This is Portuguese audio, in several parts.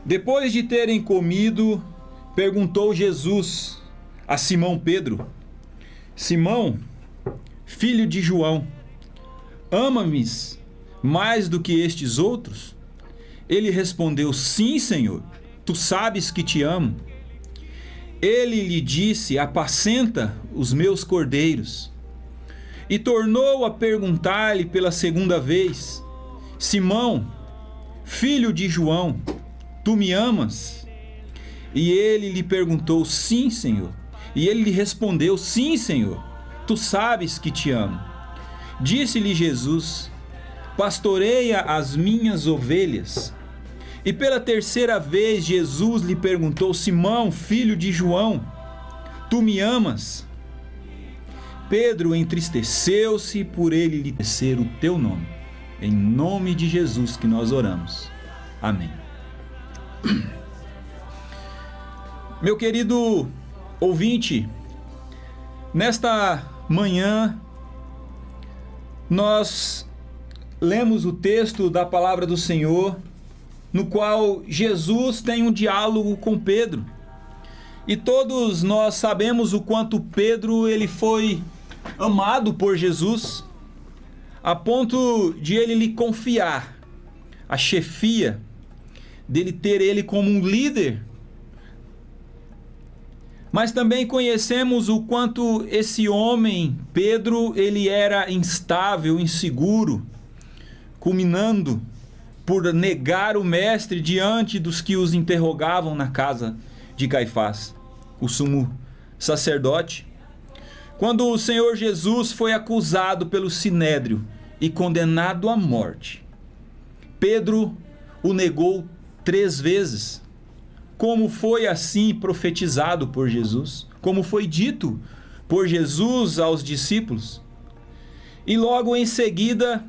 Depois de terem comido, perguntou Jesus a Simão Pedro: Simão, filho de João, ama-me mais do que estes outros? Ele respondeu: Sim, Senhor, tu sabes que te amo. Ele lhe disse: apacenta os meus cordeiros. E tornou a perguntar-lhe pela segunda vez: Simão, filho de João, tu me amas? E ele lhe perguntou: Sim, Senhor. E ele lhe respondeu: Sim, Senhor, tu sabes que te amo. Disse-lhe Jesus: pastoreia as minhas ovelhas. E pela terceira vez Jesus lhe perguntou: Simão, filho de João, tu me amas? Pedro entristeceu-se por ele lhe dizer o teu nome. Em nome de Jesus que nós oramos. Amém. Meu querido ouvinte, nesta manhã nós lemos o texto da palavra do Senhor, no qual Jesus tem um diálogo com Pedro. E todos nós sabemos o quanto Pedro ele foi amado por Jesus, a ponto de ele lhe confiar a chefia, dele ter ele como um líder. Mas também conhecemos o quanto esse homem, Pedro, ele era instável, inseguro, culminando por negar o mestre diante dos que os interrogavam na casa de Caifás, o sumo sacerdote. Quando o Senhor Jesus foi acusado pelo Sinédrio e condenado à morte, Pedro o negou 3 vezes. Como foi assim profetizado por Jesus, como foi dito por Jesus aos discípulos. E logo em seguida,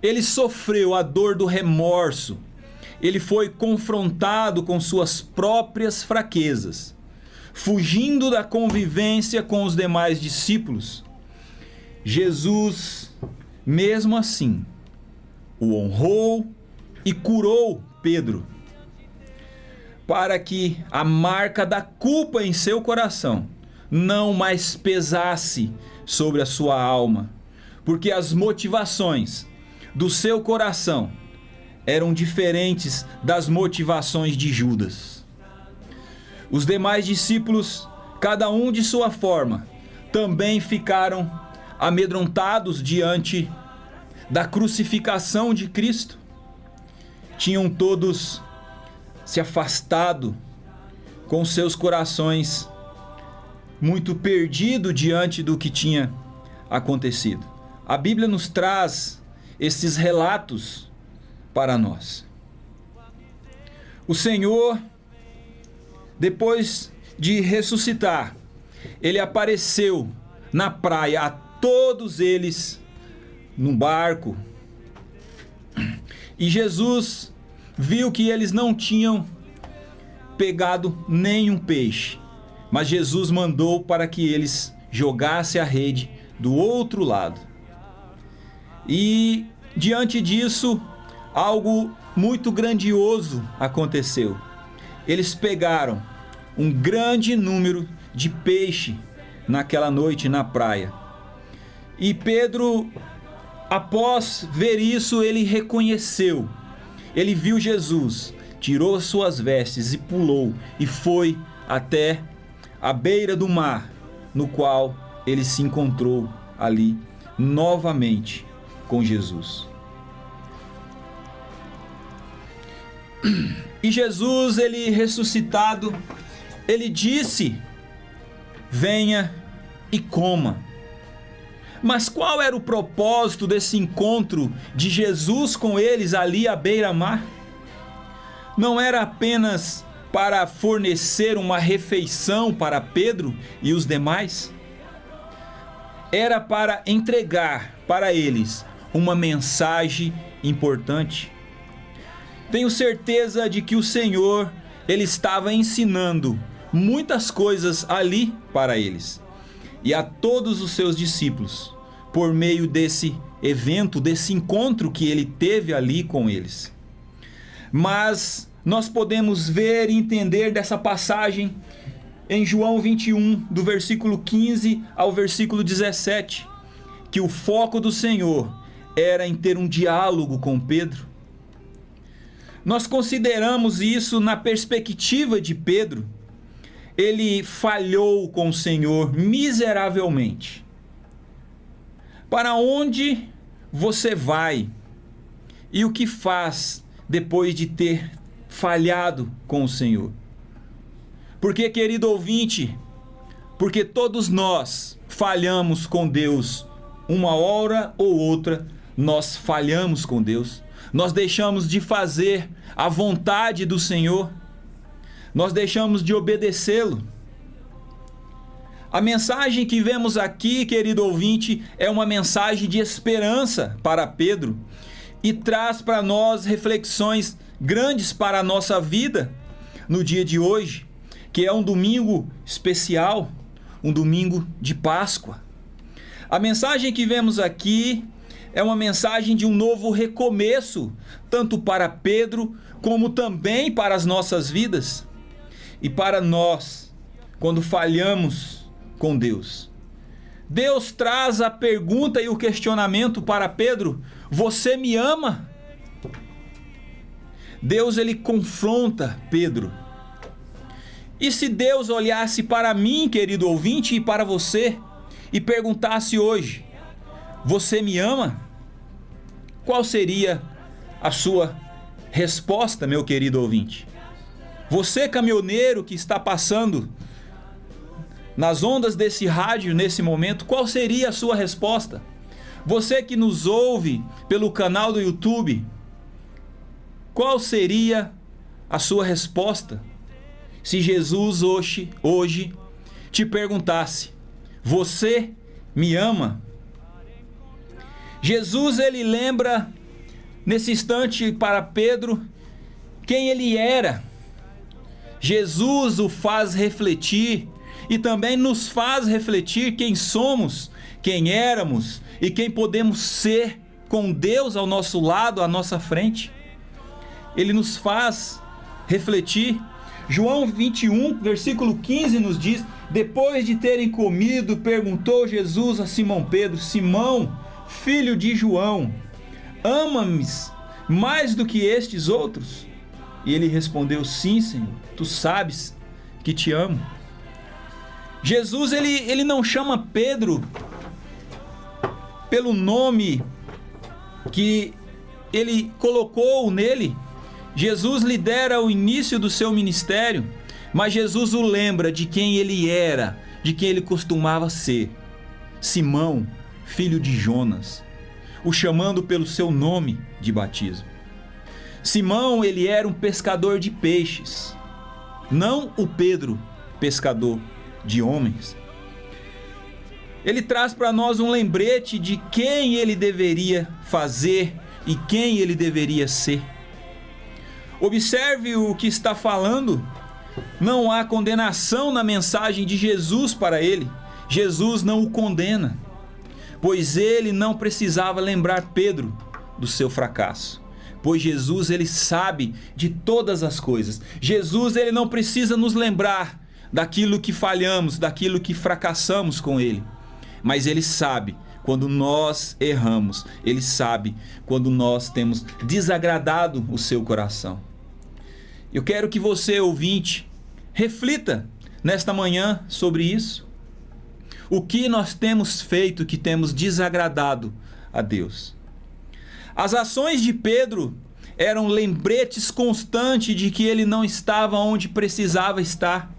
ele sofreu a dor do remorso, ele foi confrontado com suas próprias fraquezas, fugindo da convivência com os demais discípulos. Jesus, mesmo assim, o honrou e curou Pedro, para que a marca da culpa em seu coração não mais pesasse sobre a sua alma, porque as motivações do seu coração eram diferentes das motivações de Judas. Os demais discípulos, cada um de sua forma, também ficaram amedrontados diante da crucificação de Cristo. Tinham todos se afastado, com seus corações muito perdidos diante do que tinha acontecido. A Bíblia nos traz esses relatos para nós. O Senhor, depois de ressuscitar, ele apareceu na praia a todos eles num barco. E Jesus viu que eles não tinham pegado nenhum peixe, mas Jesus mandou para que eles jogassem a rede do outro lado. E diante disso, algo muito grandioso aconteceu. Eles pegaram um grande número de peixe naquela noite na praia. E Pedro, após ver isso, ele reconheceu. Ele viu Jesus, tirou as suas vestes e pulou e foi até a beira do mar, no qual ele se encontrou ali novamente com Jesus. E Jesus, ele ressuscitado, ele disse: venha e coma. Mas qual era o propósito desse encontro de Jesus com eles ali à beira-mar? Não era apenas para fornecer uma refeição para Pedro e os demais? Era para entregar para eles uma mensagem importante. Tenho certeza de que o Senhor, ele estava ensinando muitas coisas ali para eles e a todos os seus discípulos, por meio desse evento, desse encontro que ele teve ali com eles. Mas nós podemos ver e entender dessa passagem em João 21, do versículo 15 ao versículo 17, que o foco do Senhor era em ter um diálogo com Pedro. Nós consideramos isso na perspectiva de Pedro. Ele falhou com o Senhor miseravelmente. Para onde você vai e o que faz depois de ter falhado com o Senhor? Porque, querido ouvinte, porque todos nós falhamos com Deus. Uma hora ou outra, nós falhamos com Deus. Nós deixamos de fazer a vontade do Senhor. Nós deixamos de obedecê-lo. A mensagem que vemos aqui, querido ouvinte, é uma mensagem de esperança para Pedro e traz para nós reflexões grandes para a nossa vida no dia de hoje, que é um domingo especial, um domingo de Páscoa. A mensagem que vemos aqui é uma mensagem de um novo recomeço, tanto para Pedro como também para as nossas vidas e para nós, quando falhamos com Deus. Deus traz a pergunta e o questionamento para Pedro: você me ama? Deus, ele confronta Pedro. E se Deus olhasse para mim, querido ouvinte, e para você, e perguntasse hoje: você me ama? Qual seria a sua resposta, meu querido ouvinte? Você, caminhoneiro que está passando nas ondas desse rádio nesse momento, qual seria a sua resposta? Você que nos ouve pelo canal do YouTube, qual seria a sua resposta? Se Jesus hoje te perguntasse: você me ama? Jesus, ele lembra nesse instante para Pedro quem ele era. Jesus o faz refletir e também nos faz refletir quem somos, quem éramos e quem podemos ser com Deus ao nosso lado, à nossa frente. Ele nos faz refletir. João 21, versículo 15 nos diz: depois de terem comido, perguntou Jesus a Simão Pedro: Simão, filho de João, ama-me mais do que estes outros? E ele respondeu: sim, Senhor, tu sabes que te amo. Jesus, ele não chama Pedro pelo nome que ele colocou nele. Jesus lidera o início do seu ministério, mas Jesus o lembra de quem ele era, de quem ele costumava ser: Simão, filho de Jonas, o chamando pelo seu nome de batismo. Simão, ele era um pescador de peixes, não o Pedro, pescador de homens. Ele traz para nós um lembrete de quem ele deveria fazer e quem ele deveria ser. Observe o que está falando. Não há condenação na mensagem de Jesus para ele. Jesus não o condena, pois ele não precisava lembrar Pedro do seu fracasso, pois Jesus, ele sabe de todas as coisas. Jesus, ele não precisa nos lembrar daquilo que falhamos, daquilo que fracassamos com ele, mas ele sabe quando nós erramos, ele sabe quando nós temos desagradado o seu coração. Eu quero que você, ouvinte, reflita nesta manhã sobre isso. O que nós temos feito que temos desagradado a Deus? As ações de Pedro eram lembretes constantes de que ele não estava onde precisava estar,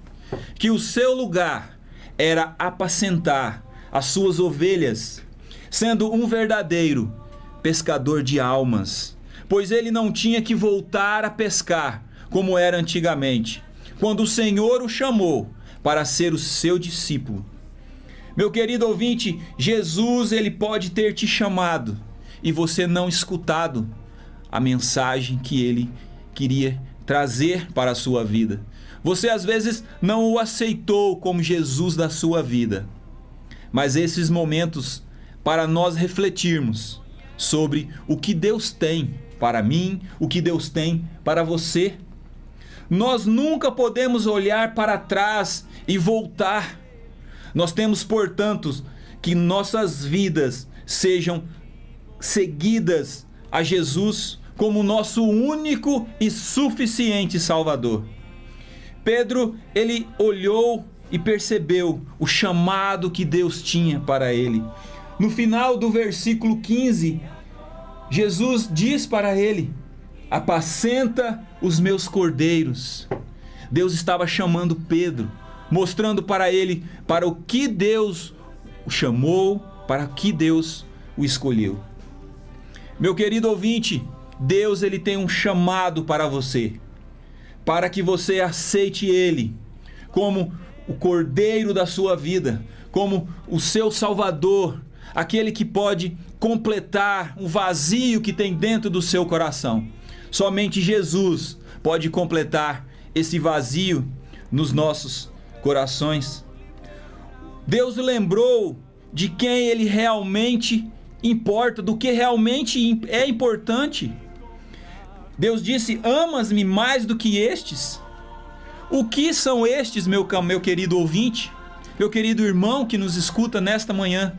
que o seu lugar era apacentar as suas ovelhas, sendo um verdadeiro pescador de almas, pois ele não tinha que voltar a pescar como era antigamente, quando o Senhor o chamou para ser o seu discípulo. Meu querido ouvinte, Jesus, ele pode ter te chamado e você não escutado a mensagem que ele queria trazer para a sua vida. Você às vezes não o aceitou como Jesus da sua vida. Mas esses momentos para nós refletirmos sobre o que Deus tem para mim, o que Deus tem para você. Nós nunca podemos olhar para trás e voltar. Nós temos, portanto, que nossas vidas sejam seguidas a Jesus como nosso único e suficiente Salvador. Pedro, ele olhou e percebeu o chamado que Deus tinha para ele. No final do versículo 15, Jesus diz para ele: apacenta os meus cordeiros. Deus estava chamando Pedro, mostrando para ele para o que Deus o chamou, para que Deus o escolheu. Meu querido ouvinte, Deus, ele tem um chamado para você, para que você aceite Ele como o cordeiro da sua vida, como o seu Salvador, aquele que pode completar o vazio que tem dentro do seu coração. Somente Jesus pode completar esse vazio nos nossos corações. Deus lembrou de quem Ele realmente importa, do que realmente é importante. Deus disse: amas-me mais do que estes? O que são estes, meu querido ouvinte, meu querido irmão que nos escuta nesta manhã?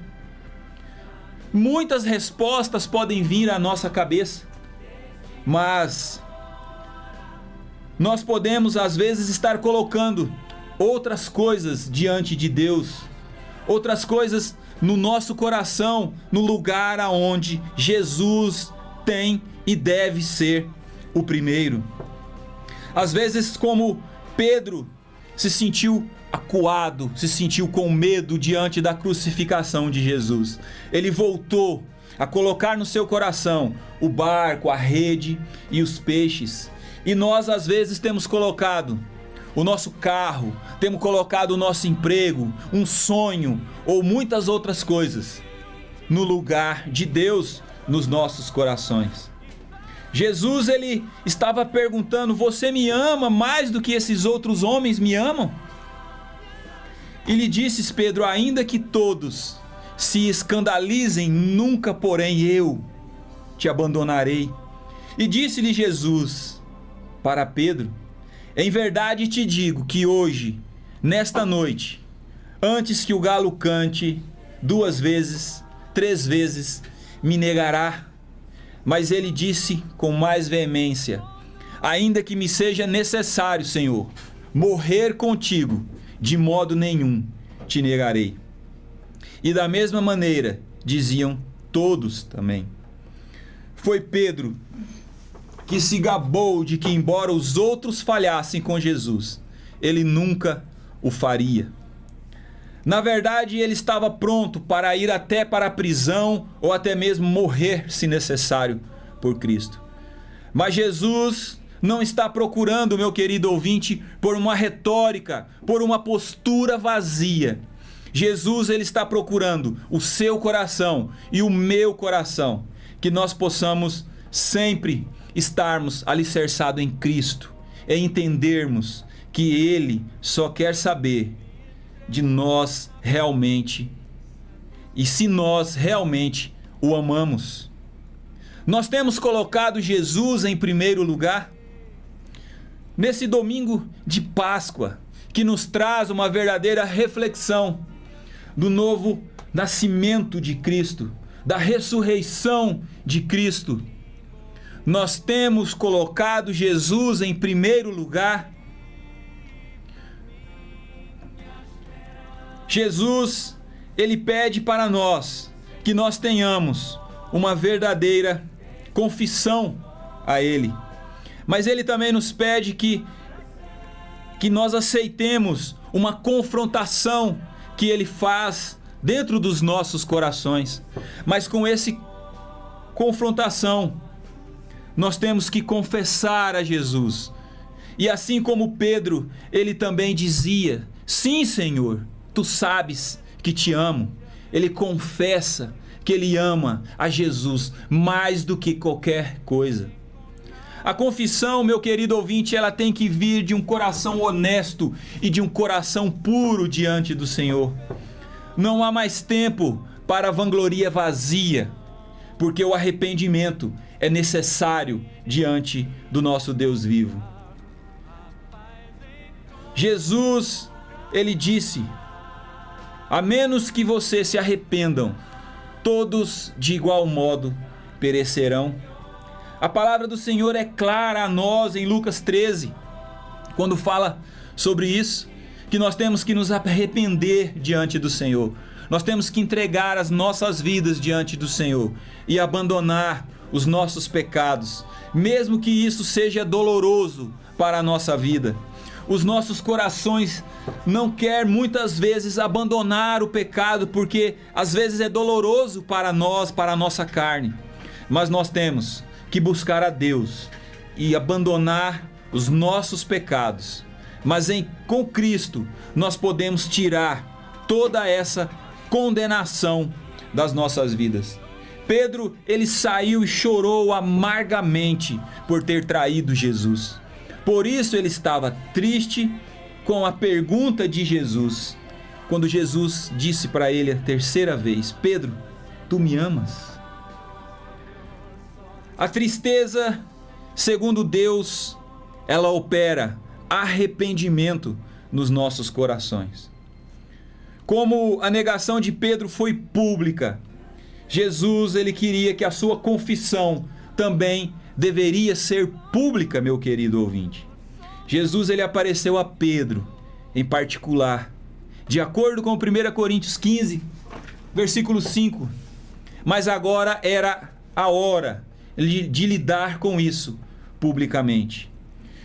Muitas respostas podem vir à nossa cabeça, mas nós podemos às vezes estar colocando outras coisas diante de Deus, outras coisas no nosso coração, no lugar aonde Jesus tem e deve ser o primeiro. Às vezes, como Pedro se sentiu acuado, se sentiu com medo diante da crucificação de Jesus, ele voltou a colocar no seu coração o barco, a rede e os peixes. E nós às vezes temos colocado o nosso carro, temos colocado o nosso emprego, um sonho ou muitas outras coisas no lugar de Deus nos nossos corações. Jesus, ele estava perguntando: você me ama mais do que esses outros homens me amam? E lhe disse Pedro: ainda que todos se escandalizem, nunca, porém, eu te abandonarei. E disse-lhe Jesus para Pedro: em verdade te digo que hoje, nesta noite, antes que o galo cante 2 vezes, 3 vezes, me negará. Mas ele disse com mais veemência: ainda que me seja necessário, Senhor, morrer contigo, de modo nenhum te negarei. E da mesma maneira diziam todos também. Foi Pedro que se gabou de que, embora os outros falhassem com Jesus, ele nunca o faria. Na verdade, ele estava pronto para ir até para a prisão ou até mesmo morrer, se necessário, por Cristo. Mas Jesus não está procurando, meu querido ouvinte, por uma retórica, por uma postura vazia. Jesus, ele está procurando o seu coração e o meu coração, que nós possamos sempre estarmos alicerçados em Cristo, e entendermos que Ele só quer saber de nós realmente, e se nós realmente o amamos. Nós temos colocado Jesus em primeiro lugar. Nesse domingo de Páscoa, que nos traz uma verdadeira reflexão do novo nascimento de Cristo, da ressurreição de Cristo, nós temos colocado Jesus em primeiro lugar. Jesus, ele pede para nós que nós tenhamos uma verdadeira confissão a Ele. Mas Ele também nos pede que nós aceitemos uma confrontação que Ele faz dentro dos nossos corações. Mas com essa confrontação, nós temos que confessar a Jesus. E assim como Pedro, ele também dizia: sim, Senhor, Tu sabes que te amo. Ele confessa que ele ama a Jesus mais do que qualquer coisa. A confissão, meu querido ouvinte, ela tem que vir de um coração honesto e de um coração puro diante do Senhor. Não há mais tempo para a vangloria vazia, porque o arrependimento é necessário diante do nosso Deus vivo. Jesus, ele disse: a menos que vocês se arrependam, todos de igual modo perecerão. A palavra do Senhor é clara a nós em Lucas 13, quando fala sobre isso, que nós temos que nos arrepender diante do Senhor. Nós temos que entregar as nossas vidas diante do Senhor e abandonar os nossos pecados, mesmo que isso seja doloroso para a nossa vida. Os nossos corações não querem muitas vezes abandonar o pecado, porque às vezes é doloroso para nós, para a nossa carne. Mas nós temos que buscar a Deus e abandonar os nossos pecados. Mas com Cristo nós podemos tirar toda essa condenação das nossas vidas. Pedro, ele saiu e chorou amargamente por ter traído Jesus. Por isso ele estava triste com a pergunta de Jesus, quando Jesus disse para ele a terceira vez: Pedro, tu me amas? A tristeza, segundo Deus, ela opera arrependimento nos nossos corações. Como a negação de Pedro foi pública, Jesus, ele queria que a sua confissão também deveria ser pública, meu querido ouvinte. Jesus, ele apareceu a Pedro em particular, de acordo com 1 Coríntios 15, versículo 5. Mas agora era a hora de lidar com isso publicamente.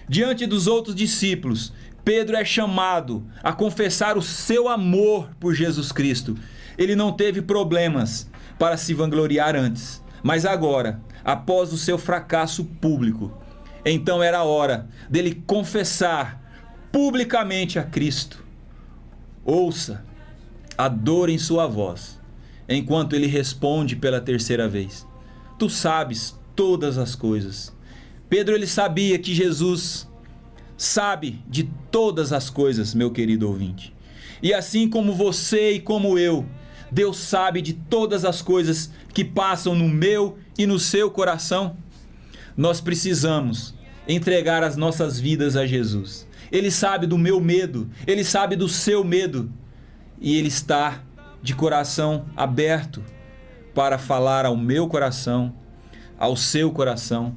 Diante dos outros discípulos, Pedro é chamado a confessar o seu amor por Jesus Cristo. Ele não teve problemas para se vangloriar antes, mas agora, após o seu fracasso público, então era a hora dele confessar publicamente a Cristo. Ouça a dor em sua voz, enquanto ele responde pela terceira vez: tu sabes todas as coisas. Pedro, ele sabia que Jesus sabe de todas as coisas, meu querido ouvinte. E assim como você e como eu, Deus sabe de todas as coisas que passam no meu e no seu coração. Nós precisamos entregar as nossas vidas a Jesus. Ele sabe do meu medo, Ele sabe do seu medo, e Ele está de coração aberto para falar ao meu coração, ao seu coração.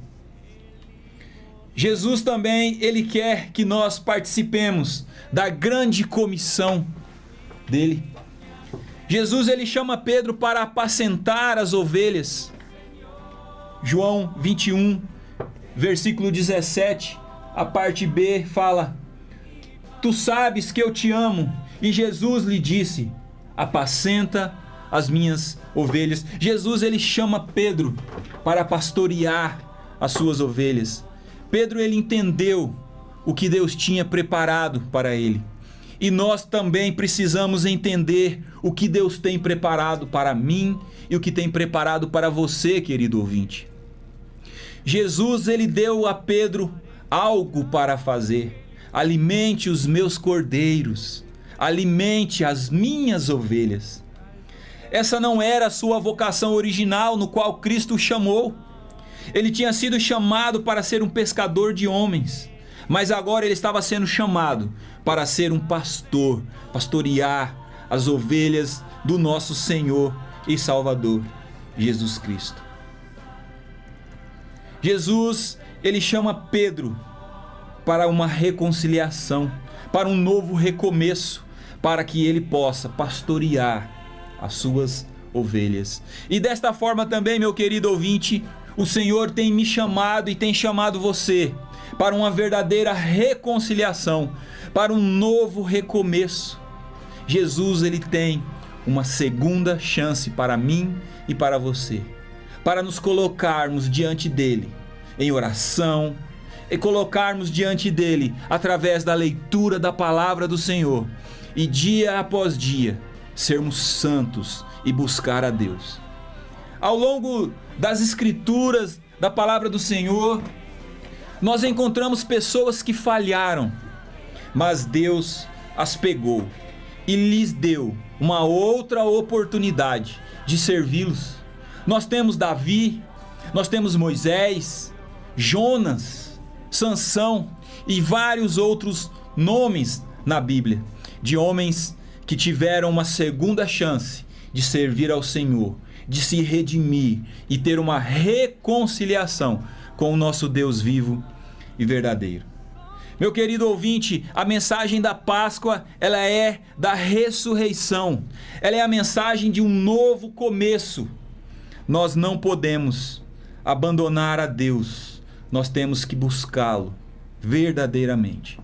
Jesus também, Ele quer que nós participemos da grande comissão dele. Jesus, ele chama Pedro para apacentar as ovelhas. João 21, versículo 17, a parte B fala: tu sabes que eu te amo. E Jesus lhe disse: apacenta as minhas ovelhas. Jesus, ele chama Pedro para pastorear as suas ovelhas. Pedro, ele entendeu o que Deus tinha preparado para ele. E nós também precisamos entender o que Deus tem preparado para mim e o que tem preparado para você, querido ouvinte. Jesus, ele deu a Pedro algo para fazer. Alimente os meus cordeiros, alimente as minhas ovelhas. Essa não era a sua vocação original, no qual Cristo o chamou. Ele tinha sido chamado para ser um pescador de homens, mas agora ele estava sendo chamado para ser um pastor, pastorear as ovelhas do nosso Senhor e Salvador, Jesus Cristo. Jesus, ele chama Pedro para uma reconciliação, para um novo recomeço, para que ele possa pastorear as suas ovelhas. E desta forma também, meu querido ouvinte, o Senhor tem me chamado e tem chamado você para uma verdadeira reconciliação, para um novo recomeço. Jesus, ele tem uma segunda chance para mim e para você, para nos colocarmos diante dele em oração e colocarmos diante dele através da leitura da palavra do Senhor e dia após dia sermos santos e buscar a Deus. Ao longo das escrituras, da palavra do Senhor, nós encontramos pessoas que falharam, mas Deus as pegou e lhes deu uma outra oportunidade de servi-los. Nós temos Davi, Nós temos Moisés, Jonas, Sansão e vários outros nomes na Bíblia de homens que tiveram uma segunda chance de servir ao Senhor, de se redimir e ter uma reconciliação com o nosso Deus vivo e verdadeiro. Meu querido ouvinte, a mensagem da Páscoa, ela é da ressurreição. Ela é a mensagem de um novo começo. Nós não podemos abandonar a Deus. Nós temos que buscá-lo verdadeiramente.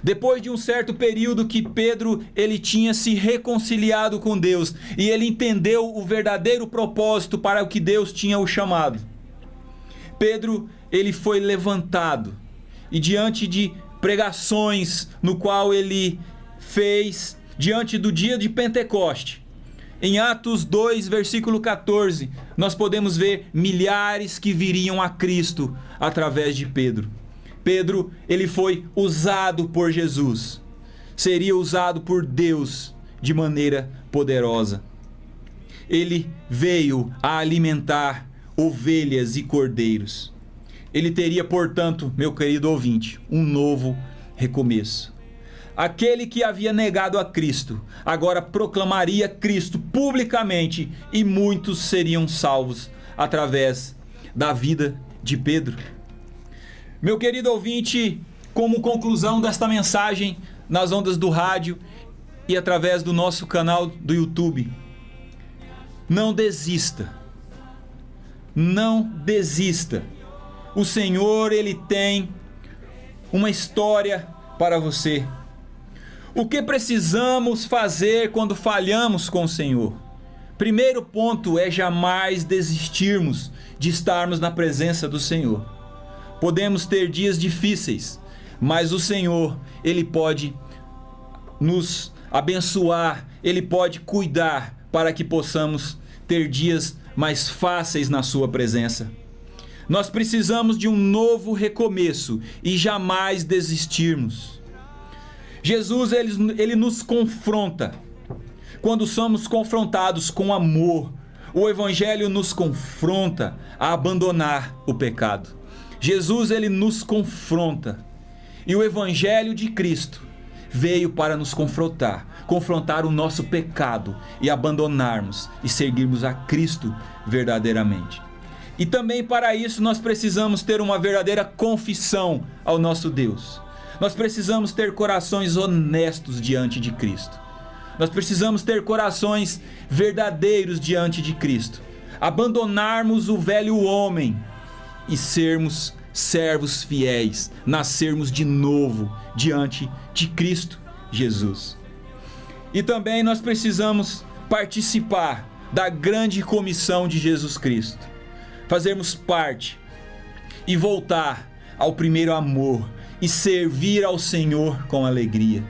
Depois de um certo período que Pedro ele tinha se reconciliado com Deus e ele entendeu o verdadeiro propósito para o que Deus tinha o chamado, Pedro ele foi levantado e diante de pregações no qual ele fez diante do dia de Pentecoste, em Atos 2, versículo 14, nós podemos ver milhares que viriam a Cristo através de Pedro. Pedro, ele foi usado por Jesus, seria usado por Deus de maneira poderosa. Ele veio a alimentar ovelhas e cordeiros. Ele teria, portanto, meu querido ouvinte, um novo recomeço. Aquele que havia negado a Cristo, agora proclamaria Cristo publicamente e muitos seriam salvos através da vida de Pedro. Meu querido ouvinte, como conclusão desta mensagem nas ondas do rádio e através do nosso canal do YouTube, não desista. Não desista. O Senhor, Ele tem uma história para você. O que precisamos fazer quando falhamos com o Senhor? Primeiro ponto é jamais desistirmos de estarmos na presença do Senhor. Podemos ter dias difíceis, mas o Senhor, Ele pode nos abençoar, Ele pode cuidar para que possamos ter dias mais fáceis na sua presença. Nós precisamos de um novo recomeço e jamais desistirmos. Jesus, ele nos confronta. Quando somos confrontados com amor, o Evangelho nos confronta a abandonar o pecado. Jesus, ele nos confronta. E o Evangelho de Cristo veio para nos confrontar o nosso pecado e abandonarmos e seguirmos a Cristo verdadeiramente. E também para isso nós precisamos ter uma verdadeira confissão ao nosso Deus. Nós precisamos ter corações honestos diante de Cristo. Nós precisamos ter corações verdadeiros diante de Cristo. Abandonarmos o velho homem e sermos servos fiéis, nascermos de novo diante de Cristo Jesus. E também nós precisamos participar da grande comissão de Jesus Cristo, fazermos parte e voltar ao primeiro amor e servir ao Senhor com alegria,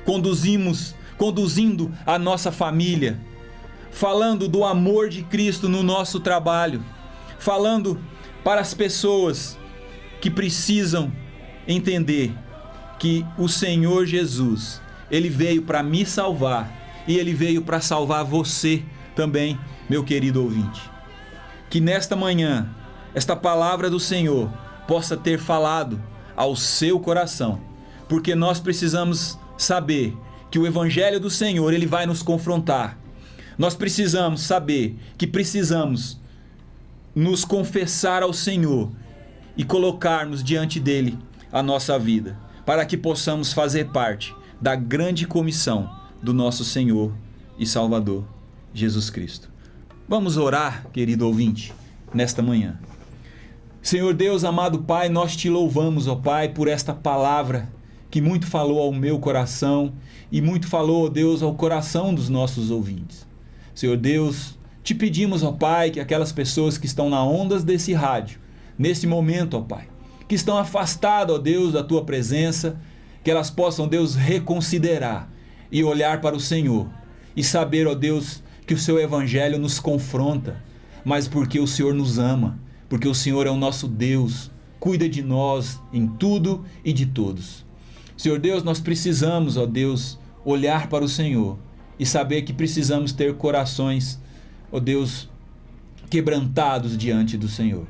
conduzindo a nossa família, falando do amor de Cristo no nosso trabalho, falando para as pessoas que precisam entender que o Senhor Jesus, Ele veio para me salvar e Ele veio para salvar você também, meu querido ouvinte. Que nesta manhã, esta palavra do Senhor possa ter falado ao seu coração, porque nós precisamos saber que o Evangelho do Senhor, Ele vai nos confrontar. Nós precisamos saber que precisamos nos confessar ao Senhor e colocarmos diante dele a nossa vida, para que possamos fazer parte da grande comissão do nosso Senhor e Salvador, Jesus Cristo. Vamos orar, querido ouvinte, nesta manhã. Senhor Deus, amado Pai, nós te louvamos, ó Pai, por esta palavra que muito falou ao meu coração e muito falou, ó Deus, ao coração dos nossos ouvintes. Senhor Deus, te pedimos, ó Pai, que aquelas pessoas que estão nas ondas desse rádio, nesse momento, ó Pai, que estão afastadas, ó Deus, da Tua presença, que elas possam, Deus, reconsiderar e olhar para o Senhor e saber, ó Deus, que o Seu Evangelho nos confronta, mas porque o Senhor nos ama, porque o Senhor é o nosso Deus, cuida de nós em tudo e de todos. Senhor Deus, nós precisamos, ó Deus, olhar para o Senhor e saber que precisamos ter corações, ó Deus, quebrantados diante do Senhor,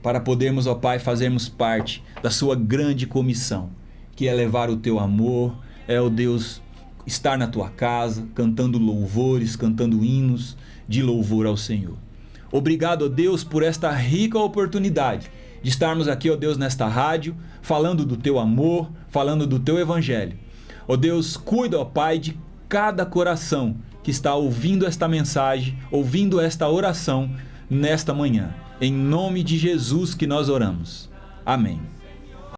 para podermos, ó Pai, fazermos parte da sua grande comissão, que é levar o teu amor, ó Deus, estar na tua casa, cantando louvores, cantando hinos de louvor ao Senhor. Obrigado, ó Deus, por esta rica oportunidade de estarmos aqui, ó Deus, nesta rádio, falando do teu amor, falando do teu evangelho. Ó Deus, cuida, ó Pai, de cada coração que está ouvindo esta mensagem, ouvindo esta oração nesta manhã. Em nome de Jesus que nós oramos. Amém.